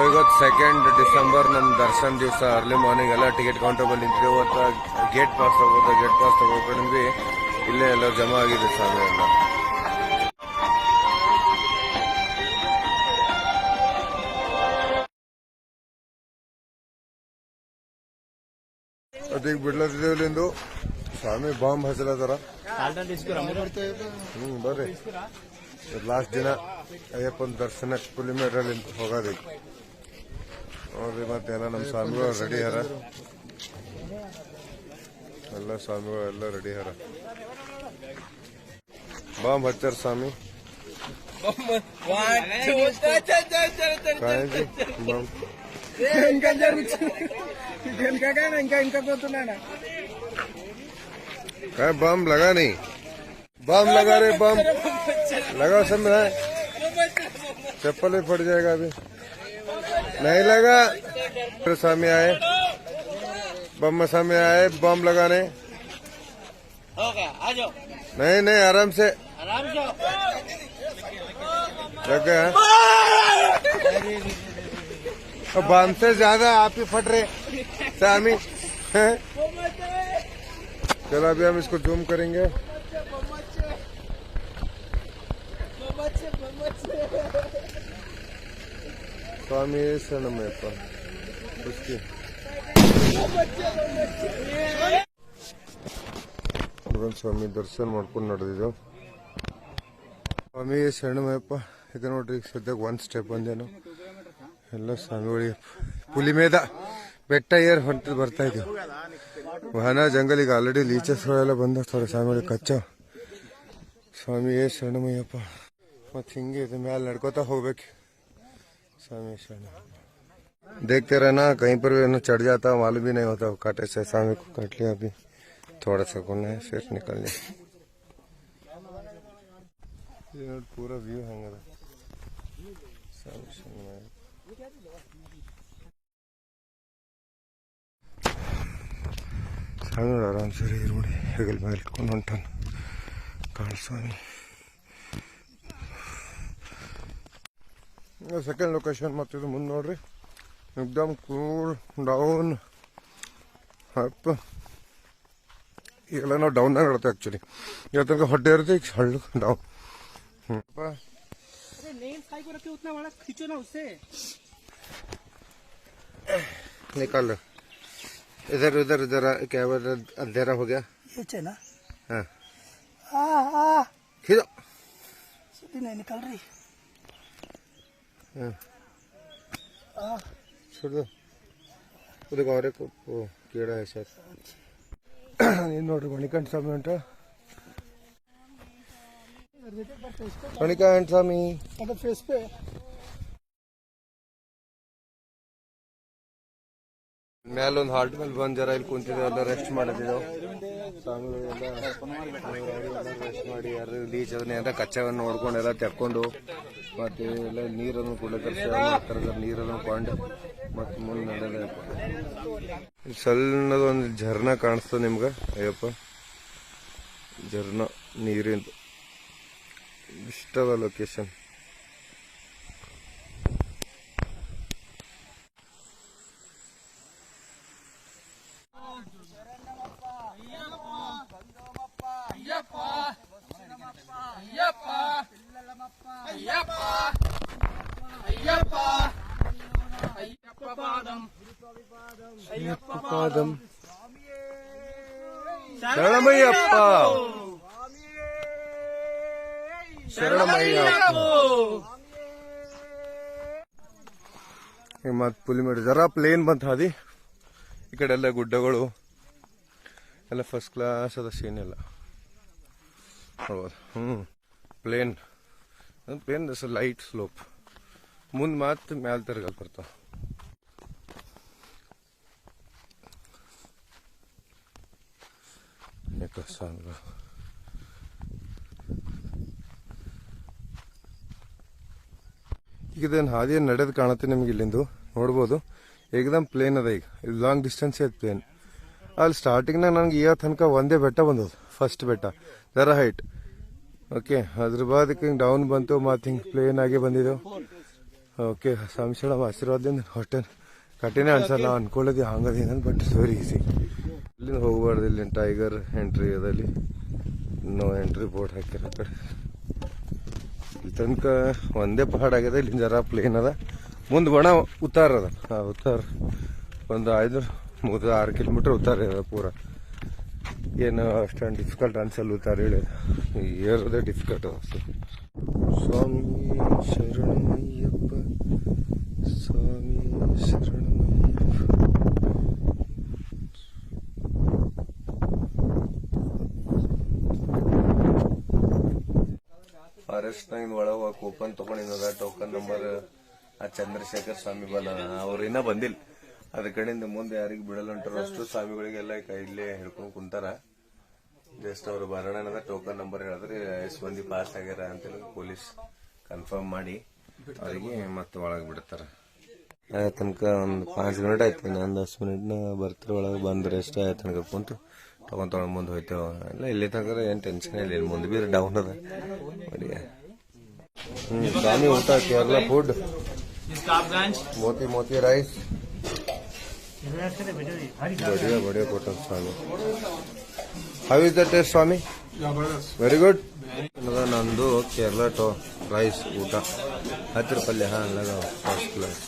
ಇವತ್ತು 2 ಡಿಸೆಂಬರ್ ನಮ್ಮ ದರ್ಶನ್ ದಿವಸ ಅರ್ಲಿ ಮಾರ್ನಿಂಗ್ ಎಲ್ಲ ಟಿಕೆಟ್ ಕೌಂಟರ್ ನಿಂತಿದೆ. ಇವತ್ತು ಗೇಟ್ ಪಾಸ್ ತಗೋಬೇಕು ನಿಮ್ಗೆ ಇಲ್ಲೇ ಎಲ್ಲ ಜಮಾ ಆಗಿದೆ ಸ್ವಾಮಿ ಎಲ್ಲ. ಅದೀಗ ಬಿಡ್ಲತ್ತಿದ್ದೇವಲ್ಲಿಂದು ಸ್ವಾಮಿ ಬಾಂಬ್ ಹಚ್ಚಲತ್ತಾರ. ಬರ್ರಿ ಲಾಸ್ಟ್ ದಿನ ಅಯ್ಯಪ್ಪನ ದರ್ಶನ ಪುಲಿಮೇರಲ್ಲಿ ಹೋಗೋದೀಗ ನೋಡ್ರಿ. ಮತ್ತೇನ ನಮ್ಮ ಸ್ವಾಮಿಗಳು ರೆಡಿ ಹರ, ಎಲ್ಲ ಸ್ವಾಮಿಗಳು ಎಲ್ಲ ರೆಡಿ ಹರ. ಬಾಂಬ್ ಹಚ್ಚಾರ ಸ್ವಾಮಿ. काय बम लगा नहीं, बम लगा रे, बम लगा समय चप्पल ही फट जाएगा. अभी नहीं लगा. स्वामी आए, बम स्वामी आए बम लगाने. नहीं आराम से लग गया. बम से ज्यादा आप ही फट रहे स्वामी. चलो अभी हम इसको जूम करेंगे. स्वामी शरणमಯ್ಯಪ್ಪ उसकी ಸ್ವಾಮಿ ದರ್ಶನ ಮಾಡ್ಕೊಂಡು ನಡೆದಿದ್ದೆವು. ಸ್ವಾಮಿ ಶರಣಮಯ್ಯಪ್ಪ. ಇದು ನೋಡ್ರಿ ಸದ್ಯಕ್ಕೆ 1 ಸ್ಟೆಪ್ ಬಂದೇನು. ಎಲ್ಲ ಸ್ವಾಮಿಗಳಿಗೆ ಪುಲಿ ಮೇದ ಬೆಟ್ಟ ಏರ್ ಹೊಂಟು ಬರ್ತಾ ಇದ್ದೀವಿ. ವಾಹನ ಜಂಗಲಿಗೆ ಆಲ್ರೆಡಿ ಲೀಚಸ್ ಎಲ್ಲ ಬಂದ ಥೋಡೆ ಸ್ವಾಮಿಗಳಿಗೆ ಕಚ್ಚ. ಸ್ವಾಮಿ ಶರಣಮಯ್ಯಪ್ಪ. ಮತ್ತೆ ಹಿಂಗೆ ಇದು ಮ್ಯಾಲೆ ನಡ್ಕೋತಾ ಹೋಗ್ಬೇಕು. स्वामी शरण. देखते रहना कहीं पर भी चढ़ जाता मालूम भी नहीं होता. कांटे से स्वामी को काट लिया. अभी थोड़ा सा घूमना है फिर निकलने. पूरा व्यू है स्वामी शरण. स्वामी आराम से ನೋಡಿ ಹೆಗಲ್ ಮೇಲೆ ಇಟ್ಕೊಂಡು ಹೊಂಟಾನ ಕಾಳ ಸ್ವಾಮಿ. ಸೆಕೆಂಡ್ ಲೊಕೇಶನ್ ಮತ್ತಿದು ಮುಂದೆ ನೋಡ್ರಿ. ಎಕ್ದಮ್ ಕೂಲ್ ಡೌನ್ ಅಪ್. ಈಗೆಲ್ಲ ನಾವು ಡೌನ್ ನಡ್ತೇವೆ ಆಕ್ಚುಲಿ. ಈಗ ತನಕ ಹೊಟ್ಟೆ ಇರುತ್ತೆ, ಈಗ ಹಳ್ಳು ಡೌನ್. निकाल लो इधर उधर इधर. क्या अंधेरा हो गया. हाँ खींचो. नहीं निकल रही. छोड़ दो. उधर और एक कीड़ा है शायद. ये नोड्री मणिकंठ स्वामी उंटा. मणिकंठ स्वामी फेस पे ಮೇಲೊಂದು ಹಾಲ್ಟ್ ಮೇಲೆ ಬಂದು ಜರ ಇಲ್ಲಿ ಕುಂತಿದ್ದೇವೆ. ಎಲ್ಲ ರೆಸ್ಟ್ ಮಾಡಿದ್ದೇವೆ ಸ್ವಾಮಿಗಳೆಲ್ಲ ರೆಸ್ಟ್ ಮಾಡಿ ಯಾರು ಬೀಚ್ ಅದನ್ನೆಲ್ಲ ಕಚ್ಚವನ್ನು ನೋಡ್ಕೊಂಡು ಎಲ್ಲ ತೆಕ್ಕೊಂಡು ಮತ್ತೆ ಎಲ್ಲ ನೀರನ್ನು ಕುಡಿದ್ರೆ ಸೇವೆ ಮಾಡ್ತಾರೆ. ನೀರನ್ನು ಕೊಂಡು ಮತ್ತೆ ಮುಂದೆ ನಡೆದ ಸಣ್ಣದೊಂದು ಝರ್ನಾ ಕಾಣಿಸ್ತದೆ ನಿಮ್ಗೆ. ಅಯ್ಯಪ್ಪ ಝರ್ನಾ ನೀರಿಂದು ಇಷ್ಟದ ಲೊಕೇಶನ್. ಪಾದಂ ಶರಣಮಯ್ಯಪ್ಪ ಶರಣಮಯ್ಯಪ್ಪ. ಮತ್ ಪುಲಿಮೇಡು ಜರಾ ಪ್ಲೇನ್ ಬಂತ ಹಾದಿ. ಈ ಕಡೆ ಎಲ್ಲ ಗುಡ್ಡಗಳು ಎಲ್ಲ ಫಸ್ಟ್ ಕ್ಲಾಸ್ ಅದ ಸೀನ್ ಎಲ್ಲ ನೋಡ್ಬೋದು. Plain plain light slope. ಮುಂದೆ ಮಾತ್ರ ಮ್ಯಾಲ ತಿರ್ಗಲ್ ಬರ್ತಾವ. ಈಗ ಇದೇನು ಹಾದಿ ನಡೆದು ಕಾಣುತ್ತೆ ನಿಮ್ಗೆ ಇಲ್ಲಿಂದು ನೋಡ್ಬೋದು. ಏಕದಮ್ ಪ್ಲೇನ್ ಅದ. ಈಗ ಲಾಂಗ್ ಡಿಸ್ಟೆನ್ಸ್ ಐತೆ ಪ್ಲೇನ್. ಅಲ್ಲಿ ಸ್ಟಾರ್ಟಿಂಗ್ನಾಗ ನನಗೆ ಈಗ ತನಕ ಒಂದೇ ಬೆಟ್ಟ ಬಂದದು, ಫಸ್ಟ್ ಬೆಟ್ಟ ದರ ಹೈಟ್. ಓಕೆ, ಅದ್ರ ಬಾದಕ್ಕೆ ಹಿಂಗೆ ಡೌನ್ ಬಂತು, ಮತ್ತೆ ಹಿಂಗೆ ಪ್ಲೇನ್ ಆಗಿ ಬಂದಿದ್ದೆವು. ಓಕೆ ಸ್ವಾಮಿ ಶರಣ ಆಶೀರ್ವಾದದಿಂದ ಹೊಟ್ಟೆ ಕಠಿಣ ಅನ್ಸಲ್ಲ ನಾವು ಅನ್ಕೊಳ್ಳೋದು ಹಂಗದೇನ ಬಟ್ ಇಟ್ಸ್ ವೆರಿ ಈಸಿ. ಇಲ್ಲಿಂದ ಹೋಗಬಾರ್ದು, ಇಲ್ಲಿ ಟೈಗರ್ ಎಂಟ್ರಿ ಅದಲ್ಲಿ ನೋ ಎಂಟ್ರಿ ಬೋರ್ಡ್ ಹಾಕ್ಯಾರ ಆ ಕಡೆ. ಇಲ್ಲಿ ತನಕ ಒಂದೇ ಪಹಾಡ್ ಆಗ್ಯದ, ಇಲ್ಲಿ ಜರ ಪ್ಲೇನ್ ಅದ, ಮುಂದೆ ಬಣ ಉತ್ತಾರ ಅದ. ಆ ಉತ್ತಾರ ಒಂದು 5-6 ಕಿಲೋಮೀಟರ್ ಉತ್ತಾರ ಅದ ಪೂರ. ಏನು ಅಷ್ಟೊಂದು ಡಿಫಿಕಲ್ಟ್ ಅನ್ಸಲ್ಲ ಉತ್ತಾರ ಹೇಳಿ, ಏರೋದೇ ಡಿಫಿಕಲ್ಟ್ ಅದ. ಸ್ವಾಮಿ ಶರಣಮಯ್ಯಪ್ಪ, ಸ್ವಾಮಿ ಶರಣಮಯ್ಯಪ್ಪ. ಫಾರೆಸ್ಟ್ನಾಗ ಒಳಗೆ ಕೂಪನ್ ತಗೊಂಡಿದ್ದ ಟೋಕನ್ ನಂಬರ್ ಆ ಚಂದ್ರಶೇಖರ್ ಸ್ವಾಮಿ ಬಲ ಅವ್ರು ಇನ್ನೂ ಬಂದಿಲ್ಲ. ಅದ ಕಡೆಯಿಂದ ಮುಂದೆ ಯಾರಿಗೆ ಬಿಡಲ್ಲ ಹೊಂಟಾರ ಅಷ್ಟು ಸ್ವಾಮಿಗಳಿಗೆಲ್ಲ ಇಲ್ಲೇ ಹೇಳ್ಕೊಂಡು ಕುಂತಾರ. ಜಸ್ಟ್ ಅವ್ರು ಬರೋಣದ ಟೋಕನ್ ನಂಬರ್ ಹೇಳಿದ್ರೆ ಎಷ್ಟು ಮಂದಿ ಪಾಸ್ ಆಗ್ಯಾರ ಅಂತೇಳಿ ಪೊಲೀಸ್ ಕನ್ಫರ್ಮ್ ಮಾಡಿ ಅವರಿಗೆ ಮತ್ತೆ ಒಳಗೆ ಬಿಡ್ತಾರ. ತನಕ ಒಂದು 5 ಮಿನಿಟ್ ಆಯ್ತು, ಇನ್ನೊಂದು 10 ಮಿನಿಟ್ನ ಬರ್ತಾರೆ ಒಳಗೆ. ಬಂದ್ರೆ ಎಷ್ಟ ಆಯ್ತು ತನಕ ಕುಂತು ತಗೊಂಡ್ ಮುಂದೆ ಹೋಯ್ತೇವ. ಎಲ್ಲ ಇಲ್ಲಿ ತನಕ ಏನ್ ಟೆನ್ಷನ್ ಇಲ್ಲ, ಇಲ್ಲಿ ಮುಂದೆ ಬೀರ್ ಡೌನ್ ಅದ. ಸ್ವಾಮಿ ಊಟ ಕೇರಳ ಫುಡ್, ಮೋತಿ ರೈಸ್ ಬಡಿಯ ಕೊಟ್ಟ ಸ್ವಾಮಿ. ಹೌ ಇಸ್ ದ ಟೇಸ್ಟ್ ಸ್ವಾಮಿ? Very good. ನಂದು ಕೇರಳ ರೈಸ್ ಊಟ 10 ರೂಪಾಯಿ. ಹಾ ಲಗ ಫಸ್ಟ್ ಕ್ಲಾಸ್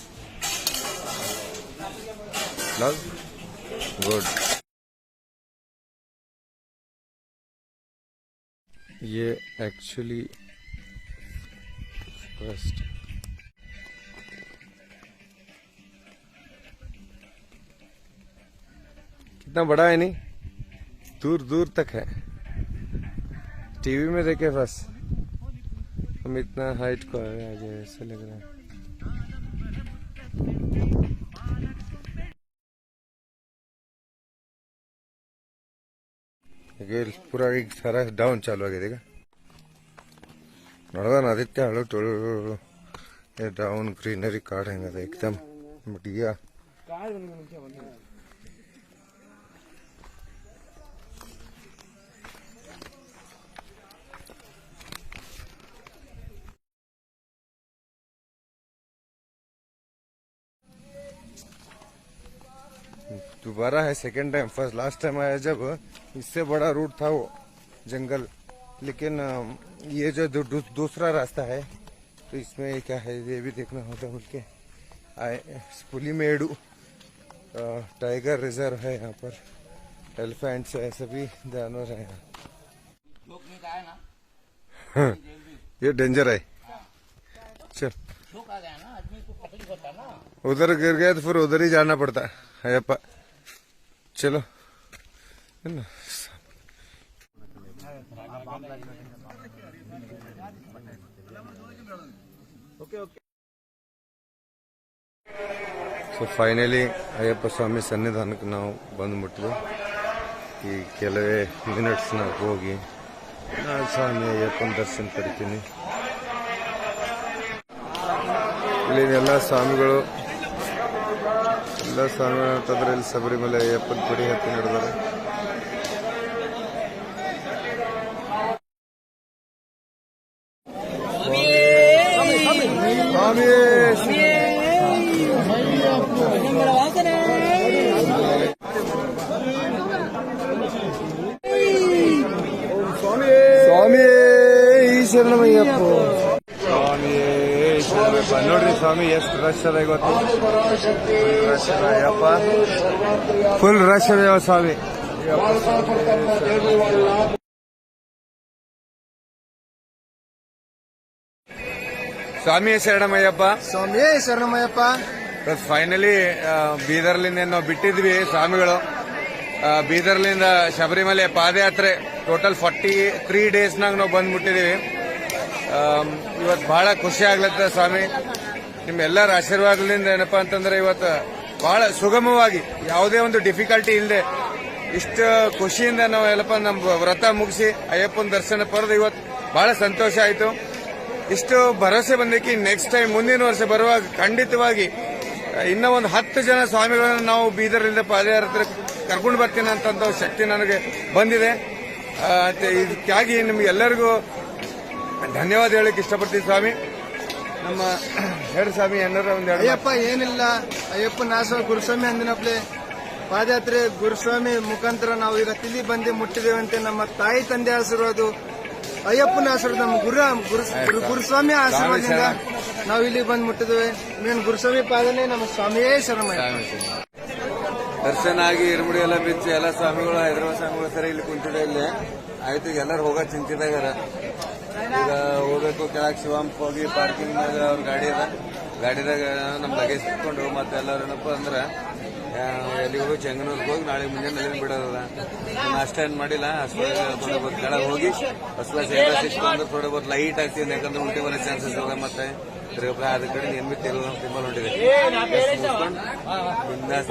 गुड. ये एक्चुअली फर्स्ट कितना बड़ा है, नहीं दूर दूर तक है. टीवी में देखे बस, हम इतना हाइट को आए आज ऐसा लग रहा है. पूरा एक सारा डाउन चालू आಗಿದೆ ಈಗ ನೋಡೋಣ. ಆದಿತ್ಯ ಹಳು ಟೊಳು ಡೌನ್ ಗ್ರೀನರಿ ಕಾಡ್ ಹೆಂಗದ ಏಕದಮ್. ಬಟ್ ಈಗ दोबारा है second time. First last time आया जब इससे बड़ा रूट था वो जंगल, लेकिन ये जो दूसरा रास्ता है तो इसमें क्या है ये भी देखना होता है. बोल के आए पुलीमेडु टाइगर रिजर्व है, यहाँ पर एलिफेंट्स है, सभी जानवर है यहाँ. ये डेंजर है. चल उधर गिर गया तो फिर उधर ही जाना पड़ता है. चलो ಸೊ ಫೈನಲಿ ಅಯ್ಯಪ್ಪ ಸ್ವಾಮಿ ಸನ್ನಿಧಾನಕ್ಕೆ ನಾವು ಬಂದ್ಬಿಟ್ವಿ. ಈ ಕೆಲವೇ ಮಿನಿಟ್ಸ್ನಾಗ ಹೋಗಿ ನಾನು ಸ್ವಾಮಿ ಅಯ್ಯಪ್ಪನ ದರ್ಶನ ಪಡಿತೀನಿ. ಇಲ್ಲಿ ಎಲ್ಲ ಸ್ವಾಮಿಗಳು ಅಂತಂದ್ರೆ ಇಲ್ಲಿ ಶಬರಿಮಲೆ ಅಯ್ಯಪ್ಪನ ಪಡಿ ಹತ್ತಿ ನಡೆದಾರೆ. ಸ್ವಾಮಿಯೇ ಶರಣಮಯ್ಯಪ್ಪ, ಸ್ವಾಮಿಯೇ ಶರಣಮಯ್ಯಪ್ಪ. ನೋಡ್ರಿ ಸ್ವಾಮಿ ಎಷ್ಟು ರಶ್ ಅದ ಇವತ್ತು. ರಶ್ ಅದ ಅಯ್ಯಪ್ಪ, ಫುಲ್ ರಶ್ ಅದ ಸ್ವಾಮಿ. ಸ್ವಾಮಿಯೇ ಶರಣಮಯ್ಯಪ್ಪ, ಸ್ವಾಮಿಯೇ ಶರಣಮಯ್ಯಪ್ಪ. ಫೈನಲಿ ಬೀದರ್ಲಿಂದ ನಾವು ಬಿಟ್ಟಿದ್ವಿ ಸ್ವಾಮಿಗಳು. ಬೀದರ್ಲಿಂದ ಶಬರಿಮಲೆ ಪಾದಯಾತ್ರೆ ಟೋಟಲ್ 43 ಡೇಸ್ನಾಗ ನಾವು ಬಂದ್ಬಿಟ್ಟಿದೀವಿ. ಇವತ್ತು ಬಹಳ ಖುಷಿ ಆಗ್ಲತ್ತ ಸ್ವಾಮಿ. ನಿಮ್ಮೆಲ್ಲರ ಆಶೀರ್ವಾದದಿಂದ ಏನಪ್ಪಾ ಅಂತಂದ್ರೆ ಇವತ್ತು ಬಹಳ ಸುಗಮವಾಗಿ ಯಾವುದೇ ಒಂದು ಡಿಫಿಕಲ್ಟಿ ಇಲ್ಲದೆ ಇಷ್ಟು ಖುಷಿಯಿಂದ ನಾವು ಎಲ್ಲಪ್ಪ ನಮ್ಮ ವ್ರತ ಮುಗಿಸಿ ಅಯ್ಯಪ್ಪನ ದರ್ಶನ ಪಡೆದು ಇವತ್ತು ಬಹಳ ಸಂತೋಷ ಆಯಿತು. ಇಷ್ಟು ಭರವಸೆ ಬಂದಕ್ಕೆ ನೆಕ್ಸ್ಟ್ ಟೈಮ್ ಮುಂದಿನ ವರ್ಷ ಬರುವಾಗ ಖಂಡಿತವಾಗಿ ಇನ್ನೂ ಒಂದು 10 ಜನ ಸ್ವಾಮಿಗಳನ್ನು ನಾವು ಬೀದರ್ಲಿಂದ ಪಾದಯಾತ್ರೆ ಕರ್ಕೊಂಡು ಬರ್ತೀನಿ ಅಂತ ಶಕ್ತಿ ನನಗೆ ಬಂದಿದೆ. ಇದಕ್ಕಾಗಿ ನಿಮ್ಗೆ ಎಲ್ಲರಿಗೂ ಧನ್ಯವಾದ ಹೇಳಕ್ಕೆ ಇಷ್ಟಪಡ್ತೀನಿ ಸ್ವಾಮಿ. ನಮ್ಮ ಎರಡು ಸ್ವಾಮಿ ಏನಾರ ಒಂದೆರಡು ಅಯ್ಯಪ್ಪ ಏನಿಲ್ಲ ಅಯ್ಯಪ್ಪನ ಆಸೆ ಗುರುಸ್ವಾಮಿ ಅಂದಿನಪ್ಲೆ ಪಾದಯಾತ್ರೆ ಗುರುಸ್ವಾಮಿ ಮುಖಾಂತರ ನಾವು ಈಗ ತಿಳಿ ಬಂದು ಮುಟ್ಟಿದೇವಂತೆ ನಮ್ಮ ತಾಯಿ ತಂದೆ ಆಶೀರ್ವಾದ ಅಯ್ಯಪ್ಪನ ಆಶೀರ್ವಾದ ನಮ್ಮ ಗುರುಸ್ವಾಮಿ ಆಶೀರ್ವಾದದಿಂದ ನಾವು ಇಲ್ಲಿ ಬಂದು ಮುಟ್ಟಿದ್ದೇವೆ ಮೇನ್ ಗುರುಸ್ವಾಮಿ ಪಾದನೆ ನಮ್ಮ ಸ್ವಾಮಿಯೇ ಶರಣಮಯ್ಯ. ದರ್ಶನ ಆಗಿ ಇರುಮುಡಿ ಎಲ್ಲ ಬಿಚ್ಚಿ ಎಲ್ಲ ಸ್ವಾಮಿಗಳು ಹೈದರಾಬಾದ್ ಸ್ವಾಮಿಗಳು ಸರಿ ಇಲ್ಲಿ ಕುಂತಿದೆ ಇಲ್ಲಿ ಆಯ್ತು. ಈಗ ಎಲ್ಲರೂ ಹೋಗೋ ಚಿಂತಿದಾಗಾರ. ಈಗ ಹೋಗ್ಬೇಕು ಕೆಳಗೆ ಶಿವಾಂಪ್ ಹೋಗಿ ಪಾರ್ಕಿಂಗ್ ಅವ್ರ ಗಾಡಿ ಅದ, ಗಾಡಿದಾಗ ನಮ್ ಲಗೇಜ್ ಇಟ್ಕೊಂಡು ಮತ್ತೆ ಎಲ್ಲರೂ ಏನಪ್ಪ ಅಂದ್ರೆ ಎಲ್ಲಿಗೆ ಹೋಗಿ ಚೆಂಗನೂರ್ಗೆ ಹೋಗಿ ನಾಳೆ ಮುಂಜಾನೆ ಅಲ್ಲಿ ಬಿಡೋದದ. ನಾಷ್ಟ ಏನ್ ಮಾಡಿಲ್ಲ, ಅಷ್ಟು ಕೆಳಗೆ ಹೋಗಿ ಫಸ್ಟ್ ಕ್ಲಾಸ್ ಸಿಕ್ಕೊಂಡು ಥೋಡೆ ಬತ್ ಲೈಟ್ ಆಗ್ತಿದೆ, ಯಾಕಂದ್ರೆ ಉಲ್ಟಿ ಬರೋ ಚಾನ್ಸಸ್ ಅದ. ಮತ್ತೆ ಅದ್ರ ಕಡೆ ಏನ್ ಬಿಟ್ಟು ತಿಂಬಲ್ ಹೊಂಟಿದೆ ಬಿಂದಾಸ